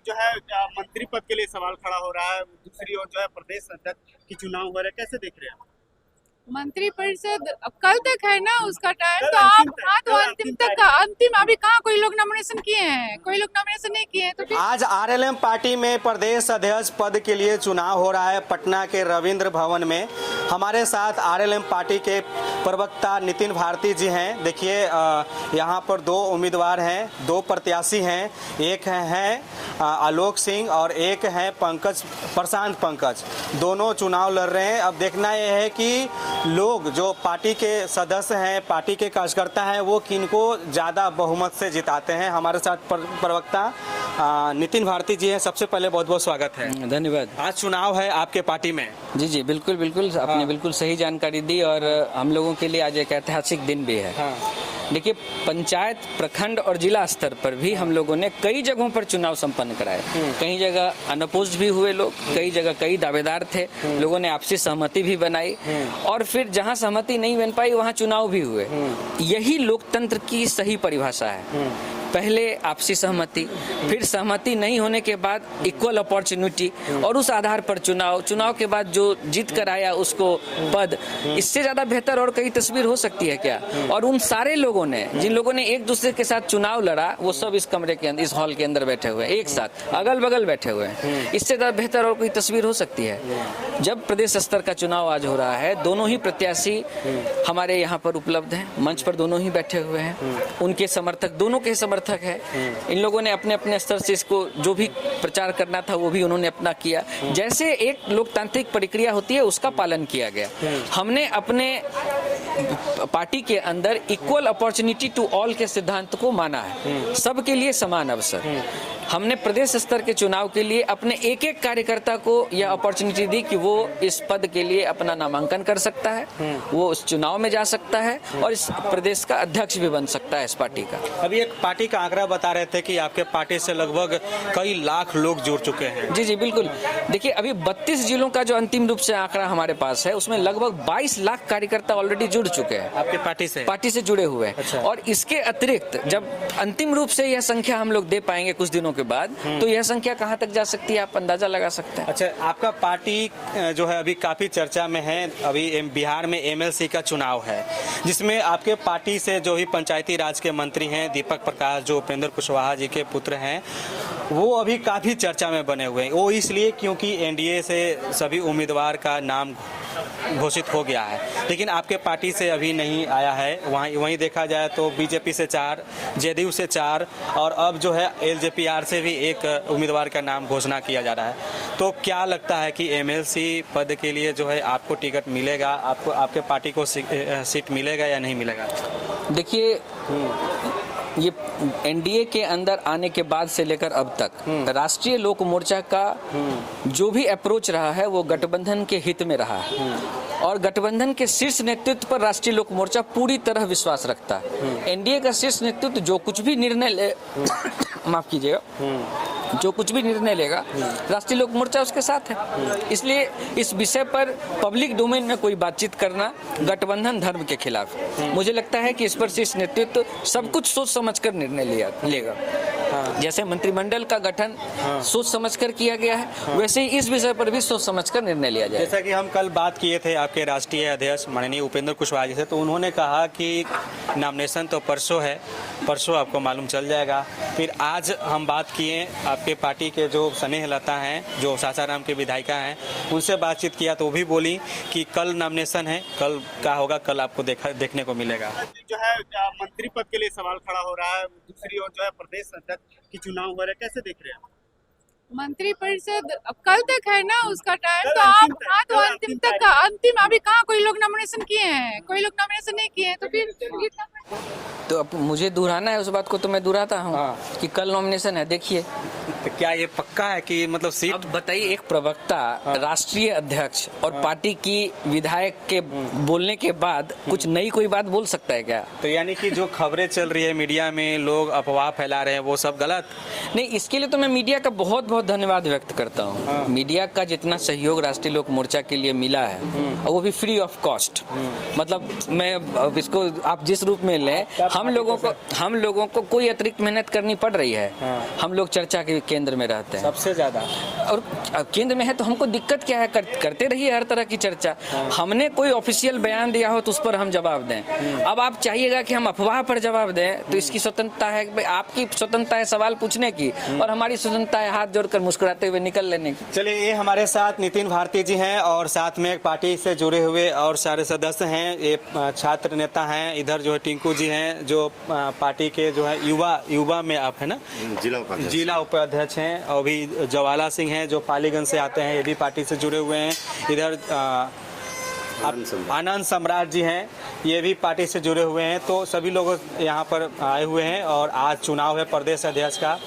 जो है मंत्री पद के लिए सवाल खड़ा हो रहा है, दूसरी ओर जो है प्रदेश अध्यक्ष की चुनाव हो रहा है, कैसे देख रहे हैं? मंत्री परिषद अब कल तक है ना उसका टाइम, कल तो आप अंतिम तक, हाँ तो कल अंतिम अंतिम तक का तारीख। अंतिम अभी कहाँ कोई लोग नॉमिनेशन किए हैं, कोई लोग नॉमिनेशन नहीं किए हैं, तो फिर आज आरएलएम पार्टी में प्रदेश अध्यक्ष पद के लिए चुनाव हो रहा है पटना के रविंद्र भवन में। हमारे साथ आरएलएम पार्टी के प्रवक्ता नितिन भारती जी हैं। देखिए यहाँ पर दो उम्मीदवार हैं, दो प्रत्याशी हैं, एक हैं आलोक सिंह और एक हैं प्रशांत पंकज। दोनों चुनाव लड़ रहे हैं। अब देखना यह है कि लोग जो पार्टी के सदस्य हैं, पार्टी के कार्यकर्ता हैं, वो किनको ज़्यादा बहुमत से जिताते हैं। हमारे साथ प्रवक्ता नितिन भारती जी हैं। सबसे पहले बहुत बहुत स्वागत है। धन्यवाद। आज चुनाव है आपके पार्टी में। जी जी बिल्कुल बिल्कुल, आपने बिल्कुल सही जानकारी दी और हम लोगों के लिए आज एक ऐतिहासिक दिन भी है। देखिए, पंचायत, प्रखंड और जिला स्तर पर भी हम लोगों ने कई जगहों पर चुनाव संपन्न कराए। कई जगह अनअपोज्ड भी हुए लोग, कई जगह कई दावेदार थे, लोगों ने आपसी सहमति भी बनाई और फिर जहां सहमति नहीं बन पाई वहां चुनाव भी हुए। यही लोकतंत्र की सही परिभाषा है। पहले आपसी सहमति, फिर सहमति नहीं होने के बाद इक्वल अपॉर्चुनिटी और उस आधार पर चुनाव के बाद जो जीत कर आया उसको पद। इससे ज्यादा बेहतर और कई तस्वीर हो सकती है क्या? और उन सारे लोगों ने, जिन लोगों ने एक दूसरे के साथ चुनाव लड़ा, वो सब इस कमरे के अंदर, इस हॉल के अंदर बैठे हुए हैं, एक साथ अगल बगल बैठे हुए हैं। इससे ज्यादा बेहतर और कोई तस्वीर हो सकती है? जब प्रदेश स्तर का चुनाव आज हो रहा है, दोनों ही प्रत्याशी हमारे यहाँ पर उपलब्ध हैं, मंच पर दोनों ही बैठे हुए हैं, उनके समर्थक, दोनों के समर्थक है। इन लोगों ने अपने अपने स्तर से इसको जो भी प्रचार करना था वो भी उन्होंने अपना किया। जैसे एक लोकतांत्रिक प्रक्रिया होती है उसका पालन किया गया। हमने अपने पार्टी के अंदर इक्वल अपॉर्चुनिटी टू ऑल के सिद्धांत को माना है, सबके लिए समान अवसर। हमने प्रदेश स्तर के चुनाव के लिए अपने एक एक कार्यकर्ता को यह अपॉर्चुनिटी दी कि वो इस पद के लिए अपना नामांकन कर सकता है, वो उस चुनाव में जा सकता है और इस प्रदेश का अध्यक्ष भी बन सकता है इस पार्टी का। अभी एक पार्टी का आंकड़ा बता रहे थे कि आपके पार्टी से लगभग कई लाख लोग जुड़ चुके हैं। जी जी बिल्कुल। देखिए, अभी 32 जिलों का जो अंतिम रूप से आंकड़ा हमारे पास है, उसमें लगभग 22 लाख कार्यकर्ता ऑलरेडी जुड़ चुके हैं आपके पार्टी से जुड़े हुए हैं। अच्छा। और इसके अतिरिक्त जब अंतिम रूप से यह संख्या हम लोग दे पाएंगे कुछ दिनों के बाद, तो यह संख्या कहां तक जा सकती है आप अंदाजा लगा सकते हैं। अच्छा, आपका पार्टी जो है अभी काफी चर्चा में है। अभी बिहार में एमएलसी का चुनाव है, जिसमें आपके पार्टी से जो ही पंचायती राज के मंत्री हैं दीपक प्रकाश, जो उपेंद्र कुशवाहा जी के पुत्र हैं, वो अभी काफी चर्चा में बने हुए हैं। वो इसलिए क्योंकि एनडीए से सभी उम्मीदवार का नाम घोषित हो गया है, लेकिन आपके पार्टी से अभी नहीं आया है। वहीं देखा जाए तो बीजेपी से 4, जेडीयू से 4 और अब जो है एलजेपीआर से भी एक उम्मीदवार का नाम घोषणा किया जा रहा है। तो क्या लगता है कि एमएलसी पद के लिए जो है आपको टिकट मिलेगा, आपको आपके पार्टी को सीट मिलेगा या नहीं मिलेगा? देखिए, ये एनडीए के अंदर आने के बाद से लेकर अब तक राष्ट्रीय लोक मोर्चा का जो भी अप्रोच रहा है वो गठबंधन के हित में रहा है और गठबंधन के शीर्ष नेतृत्व पर राष्ट्रीय लोक मोर्चा पूरी तरह विश्वास रखता है। एनडीए का शीर्ष नेतृत्व जो कुछ भी निर्णय ले माफ कीजिएगा, जो कुछ भी निर्णय लेगा राष्ट्रीय लोक मोर्चा उसके साथ है। इसलिए इस विषय पर पब्लिक डोमेन में कोई बातचीत करना गठबंधन धर्म के खिलाफ है। मुझे लगता है कि इस पर शीर्ष नेतृत्व सब कुछ सोच समझकर निर्णय लेगा। जैसे मंत्रिमंडल का गठन सोच समझकर किया गया है, वैसे ही इस विषय पर भी सोच समझकर निर्णय लिया जाए। जैसा कि हम कल बात किए थे आपके राष्ट्रीय अध्यक्ष माननीय उपेंद्र कुशवाहा जी से, तो उन्होंने कहा कि नॉमिनेशन तो परसों है, परसों आपको मालूम चल जाएगा। फिर आज हम बात किए आपके पार्टी के जो स्नेह लता हैं, जो सासाराम के विधायिका हैं, उनसे बातचीत किया तो वो भी बोली कि कल नॉमिनेशन है, कल क्या होगा कल आपको देखने को मिलेगा। जो है मंत्री पद के लिए सवाल खड़ा हो रहा है, दूसरी ओर जो है प्रदेश अध्यक्ष की चुनाव हो रहा है, कैसे देख रहे हैं? मंत्री परिषद अब कल तक है ना उसका टाइम, कल तो आप अंतिम तक, हाँ तो कल अंतिम अंतिम तक का अंतिम अभी कहाँ कोई लोग नॉमिनेशन किए हैं, कोई लोग नॉमिनेशन नहीं किए हैं, तो फिर तो अब मुझे दोहराना है उस बात को, तो मैं दोहराता हूँ कि कल नॉमिनेशन है। देखिए, तो क्या ये पक्का है कि मतलब सीट? अब बताइए, एक प्रवक्ता, राष्ट्रीय अध्यक्ष और पार्टी की विधायक के बोलने के बाद कुछ नई कोई बात बोल सकता है क्या? तो यानी कि जो खबरें चल रही है मीडिया में, लोग अफवाह फैला रहे हैं, वो सब गलत? नहीं, इसके लिए तो मैं मीडिया का बहुत बहुत धन्यवाद व्यक्त करता हूँ। मीडिया का जितना सहयोग राष्ट्रीय लोक मोर्चा के लिए मिला है, और वो भी फ्री ऑफ कॉस्ट, मतलब मैं अब इसको आप जिस रूप में लें, हम लोगों को कोई अतिरिक्त मेहनत करनी पड़ रही है। हम लोग चर्चा के केंद्र में रहते हैं सबसे ज्यादा। और केंद्र में है तो हमको दिक्कत क्या है, करते रहिए हर तरह की चर्चा। हमने कोई ऑफिशियल बयान दिया हो तो उस पर हम जवाब दें। अब आप चाहिएगा कि हम अफवाह पर जवाब दें, तो इसकी स्वतंत्रता है, आपकी स्वतंत्रता है सवाल पूछने की और हमारी स्वतंत्रता है हाथ जोड़कर मुस्कुराते हुए निकल लेने की। चलिए, ये हमारे साथ नितिन भारती जी हैं और साथ में पार्टी से जुड़े हुए और सारे सदस्य हैं, ये छात्र नेता हैं। इधर जो है टिंकू जी हैं जो पार्टी के जो है युवा में आप है ना जिला उपाध्यक्ष हैं, और भी जवाला सिंह हैं जो पालीगंज से आते हैं, ये भी पार्टी से जुड़े हुए हैं। इधर आनंद सम्राट जी हैं, ये भी पार्टी से जुड़े हुए हैं। तो सभी लोग यहाँ पर आए हुए हैं और आज चुनाव है प्रदेश अध्यक्ष का।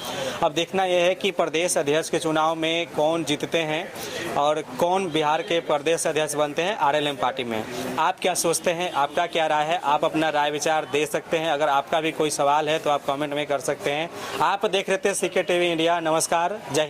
अब देखना यह है कि प्रदेश अध्यक्ष के चुनाव में कौन जीतते हैं और कौन बिहार के प्रदेश अध्यक्ष बनते हैं आरएलएम पार्टी में। आप क्या सोचते हैं, आपका क्या राय है? आप अपना राय विचार दे सकते हैं। अगर आपका भी कोई सवाल है तो आप कमेंट में कर सकते हैं। आप देख रहे थे CK टीवी इंडिया। नमस्कार, जय हिंद।